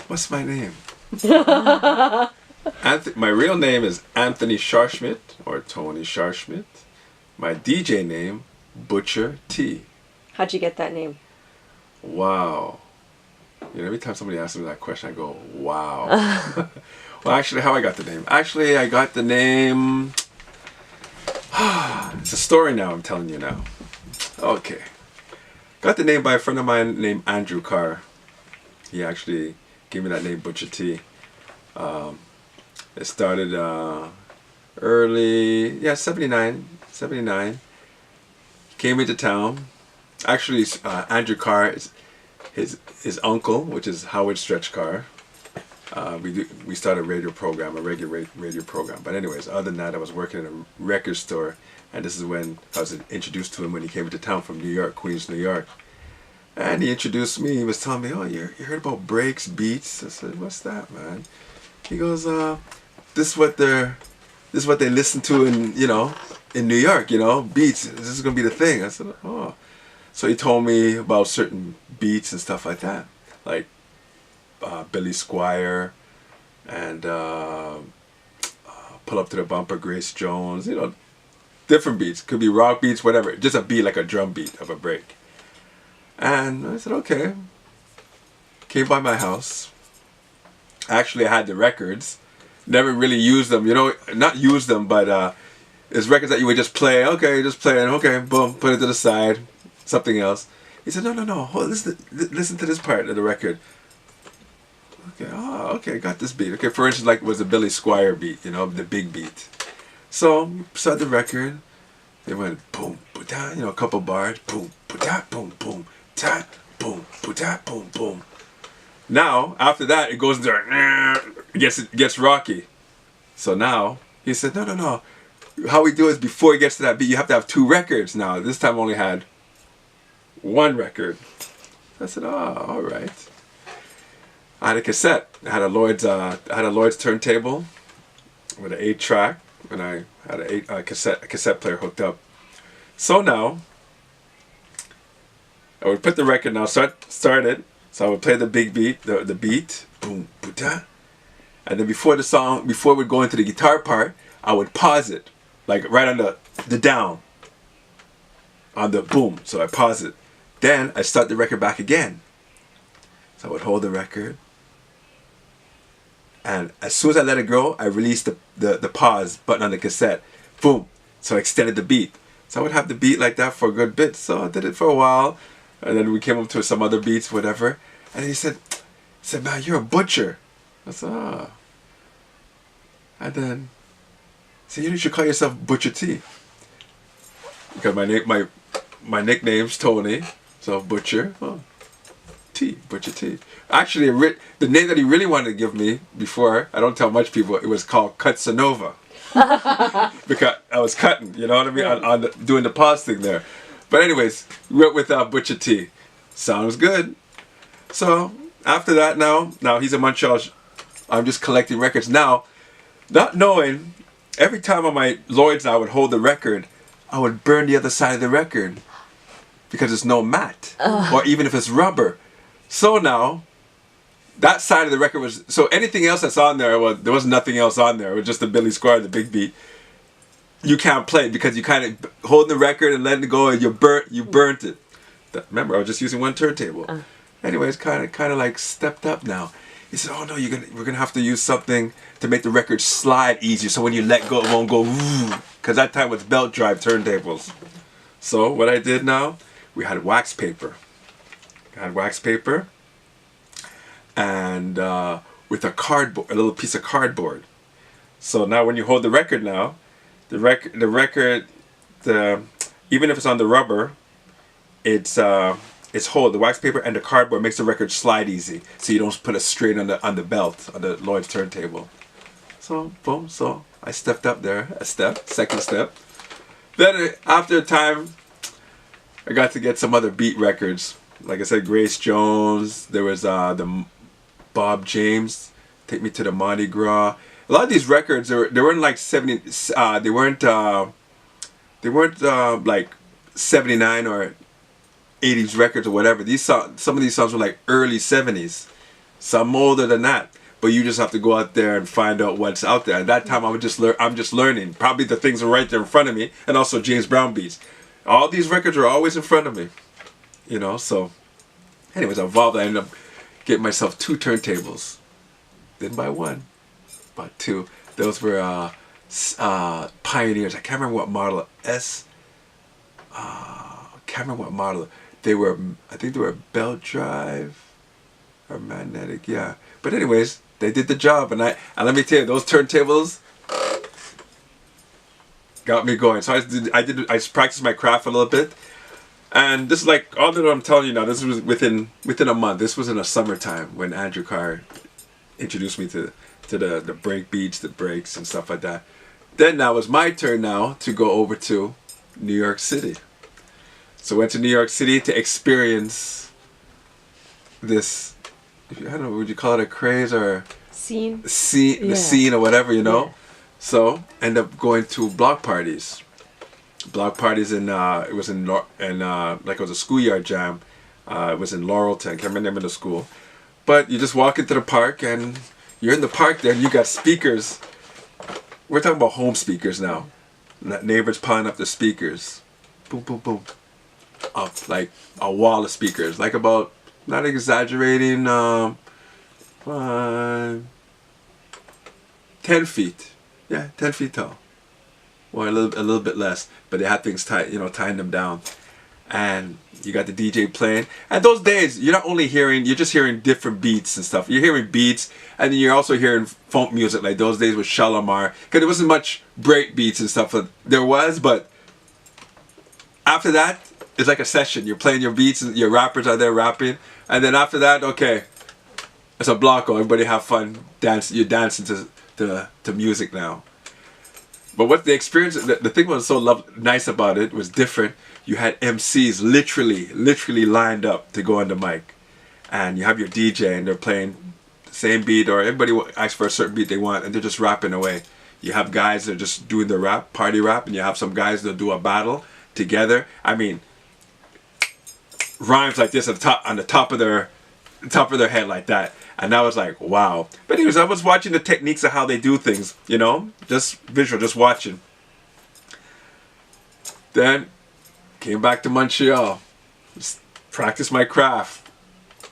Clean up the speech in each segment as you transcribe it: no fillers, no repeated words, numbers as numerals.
what's my name? My real name is Anthony Scharschmidt, or Tony Scharschmidt. My DJ name, Butcher T. How'd you get that name? Wow. You know, every time somebody asks me that question, I go, wow. Well, actually, how I got the name? Actually, I got the name... It's a story now, I'm telling you now. Okay. Got the name by a friend of mine named Andrew Carr. He actually gave me that name, Butcher T. It started early, yeah, 79. He came into town. Actually, Andrew Carr is his uncle, which is Howard Stretch Carr. We started a radio program, a regular radio program. But anyways, other than that, I was working in a record store, and this is when I was introduced to him when he came into town from New York, Queens, New York. And he introduced me. He was telling me, "Oh, you heard about breaks, beats?" I said, "What's that, man?" He goes, "This is what they listen to in New York, beats. This is gonna be the thing." I said, "Oh." So he told me about certain beats and stuff like that, like Billy Squire and Pull Up to the Bumper, Grace Jones, different beats. Could be rock beats, whatever. Just a beat, like a drum beat of a break. And I said, okay. Came by my house. Actually, I had the records. Never really used them, not used them, but it's records that you would just play. Okay, just play it. Okay, boom, put it to the side. Something else. He said, no. Hold, listen to this part of the record. Okay, okay, got this beat. Okay, for instance, like it was a Billy Squire beat, the big beat. So, started the record. They went boom, da, a couple bars. Boom, da, boom, da, boom, da, boom. Now, after that, it goes into it gets rocky. So now, he said, no. How we do is before it gets to that beat, you have to have 2 records. Now, this time I only had 1 record. I said, oh, all right. I had a cassette. I had a Lloyd's turntable with an 8-track, and I had a cassette player hooked up. So now, I would put the record now, start it. So I would play the big beat, the beat, boom, da, and then before it would go into the guitar part, I would pause it, like right on the down, on the boom. So I pause it. Then I start the record back again. So I would hold the record, and as soon as I let it go, I released the pause button on the cassette. Boom. So I extended the beat. So I would have the beat like that for a good bit. So I did it for a while, and then we came up to some other beats, whatever. And he said, "Man, you're a butcher." I said, "Ah." And then he said, "You should call yourself Butcher T." Because my nickname's Tony, so Butcher. Oh. Butcher T. Actually, the name that he really wanted to give me before, I don't tell much people, it was called Cutsanova. Because I was cutting, you know what I mean, doing the pause thing there. But anyways, we went with Butcher T. Sounds good. So, after that now he's in Montreal, I'm just collecting records. Now, not knowing, every time on my Lloyd's I would hold the record, I would burn the other side of the record. Because there's no mat. Or even if it's rubber. So now, that side of the record was, so anything else that's on there, well, there was nothing else on there. It was just the Billy Squire, the big beat. You can't play because you kind of holding the record and letting it go, and you burnt it. Remember, I was just using 1 turntable. Anyways, kind of like stepped up now. He said, "Oh no, we're gonna have to use something to make the record slide easier, so when you let go, it won't go woo." Because that time was belt drive turntables. So what I did now, we had wax paper. And with a little piece of cardboard. So now when you hold the record now, the record, even if it's on the rubber, it's hold the wax paper and the cardboard makes the record slide easy, so you don't put it straight on the belt on the Lloyd's turntable. So boom. So I stepped up there second step. Then after a time, I got to get some other beat records. Like I said, Grace Jones. There was the Bob James, Take Me to the Mardi Gras. A lot of these records, they weren't like 70. They weren't like 79 or 80s records or whatever. Some of these songs were like early 70s. some older than that. But you just have to go out there and find out what's out there. At that time, I'm just learning. Probably the things are right there in front of me, and also James Brown beats. All these records are always in front of me, you know. So, anyways, I evolved. I ended up getting myself 2 turntables. Didn't buy 1, bought 2. Those were Pioneers. I can't remember what model. Can't remember what model. They were. I think they were belt drive or magnetic. Yeah. But anyways, they did the job, and let me tell you, those turntables got me going. So I practiced my craft a little bit, and this is like all that I'm telling you now. This was within a month. This was in the summertime when Andrew Carr introduced me to the break beats, the breaks, and stuff like that. Then now it was my turn now to go over to New York City. So I went to New York City to experience this. I don't know, would you call it a craze or scene? The scene or whatever, you know. Yeah. So end up going to block parties. Block parties in it was in like it was a schoolyard jam. It was in Laurelton. Can't remember the name of the school. But you just walk into the park and you're in the park there and you got speakers. We're talking about home speakers now. Neighbors piling up the speakers. Boom, boom, boom. Up like a wall of speakers. Like about, not exaggerating, 10 feet. Yeah, 10 feet tall. Or a little bit less. But they had things tying them down. And you got the DJ playing. And those days, you're just hearing different beats and stuff. You're hearing beats, and then you're also hearing funk music. Like those days with Shalimar. Because there wasn't much break beats and stuff. There was, but after that, it's like a session. You're playing your beats, and your rappers are there rapping. And then after that, okay, it's a block. Everybody have fun. You're dancing to music now. But what the experience, the thing was so nice about it was different. You had MCs literally lined up to go on the mic. And you have your DJ and they're playing the same beat, or everybody will ask for a certain beat they want and they're just rapping away. You have guys that are just doing the rap, party rap, and you have some guys that do a battle together. I mean, rhymes like this on the top of their head like that. And I was like, wow. But anyways, I was watching the techniques of how they do things, you know, just visual, just watching. Then came back to Montreal, just practice my craft,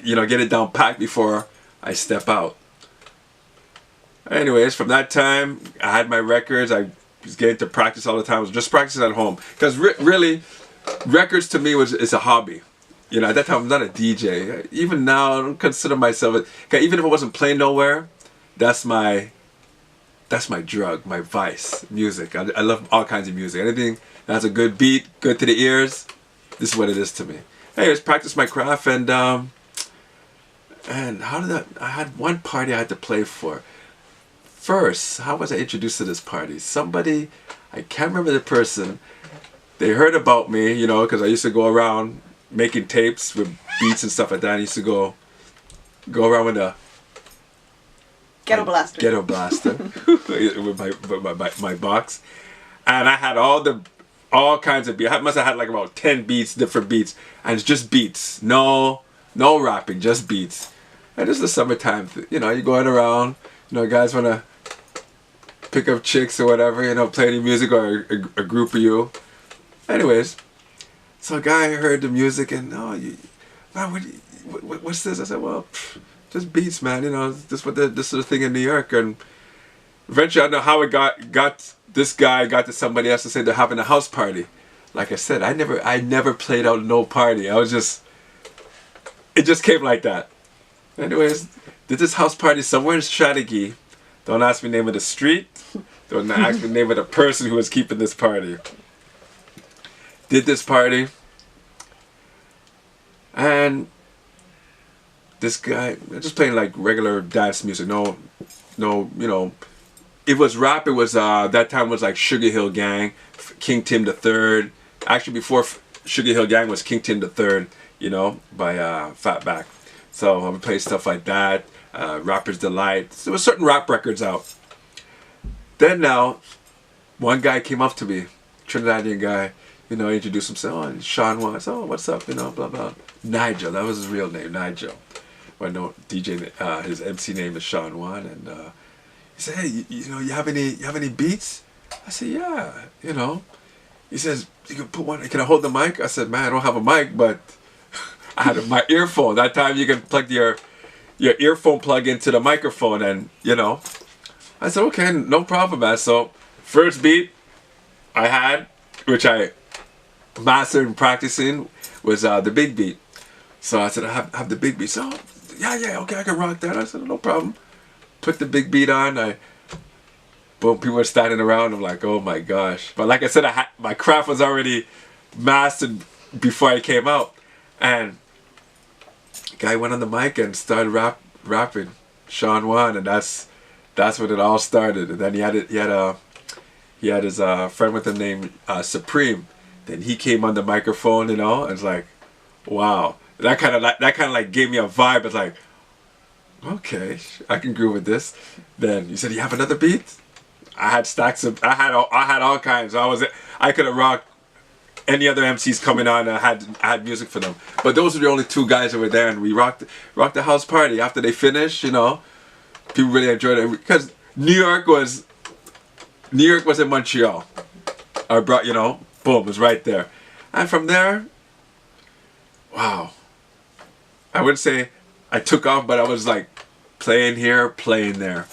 you know, get it down packed before I step out. Anyways, from that time, I had my records. I was getting to practice all the time. I was just practicing at home. Because really, records to me is a hobby. You know, at that time, I'm not a DJ. Even now, I don't consider myself even if I wasn't playing nowhere, that's my drug, my vice, music. I love all kinds of music. Anything that has a good beat, good to the ears, this is what it is to me. Anyways, practice my craft, and how did I had one party I had to play for. First, how was I introduced to this party? Somebody, I can't remember the person, they heard about me, you know, because I used to go around making tapes with beats and stuff like that. I used to go around with a Ghetto Blaster with my box, and I had all kinds of beats. I must have had like about 10 beats, different beats, and it's just beats, no rapping, just beats. And it's the summertime, you know, you're going around, you know, guys want to pick up chicks or whatever, you know, play any music, or a group of you. Anyways, so a guy heard the music and, man, what's this? I said, well, just beats, man. You know, this is the thing in New York. And eventually, I don't know how it got this guy got to somebody else to say they're having a house party. Like I said, I never played out no party. It just came like that. Anyways, did this house party somewhere in Strategy. Don't ask me the name of the street. Don't ask me the name of the person who was keeping this party. Did this party, and this guy just playing like regular dance music. No, you know, it was rap. It was that time was like Sugar Hill Gang, King Tim III. Actually, before Sugar Hill Gang was King Tim III, you know, by Fatback. So I would play stuff like that. Rapper's Delight. So there were certain rap records out. Then now, one guy came up to me, Trinidadian guy. You know, introduced himself. Oh, Sean Watts. Oh, what's up? You know, blah, blah. Nigel. That was his real name, Nigel. well, no, DJ, his MC name is Sean Juan, and he said, hey, you know, you have any beats? I said, yeah, you know. He says, you can put one, can I hold the mic? I said, man, I don't have a mic, but I had my earphone. That time you can plug your earphone plug into the microphone, and, you know. I said, okay, no problem, man. So, first beat I had, which I mastered and practicing, was the big beat. So I said, I have the big beat. So, yeah, okay, I can rock that. I said, no problem. Put the big beat on. Boom, people were standing around. I'm like, oh my gosh. But like I said, my craft was already mastered before I came out. And guy went on the mic and started rapping, Sean Juan, and that's when it all started. And then he had his friend with him named Supreme. Then he came on the microphone, you know, and it's like, wow. That kind of like gave me a vibe. It's like, okay, I can groove with this. Then you said, you have another beat? I had stacks of, I had all kinds. I could have rocked any other MCs coming on. I had music for them. But those were the only two guys that were there, and we rocked the house party. After they finished, you know, people really enjoyed it because New York was in Montreal. I brought, you know, boom, it was right there. And from there, wow. I wouldn't say I took off, but I was like playing here, playing there.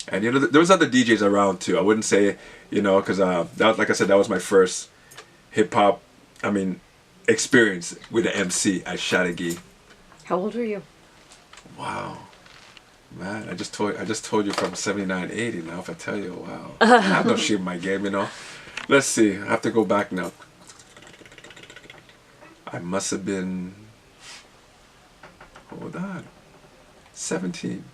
And, you know, there was other DJs around too. I wouldn't say, you know, because that, like I said, that was my first hip-hop, experience with an MC at Chateauguay. How old were you? Wow. Man, I just told you from 79, 80 now, if I tell you, wow. I have no shame in my game, you know. Let's see, I have to go back now. I must have been, hold on, 17.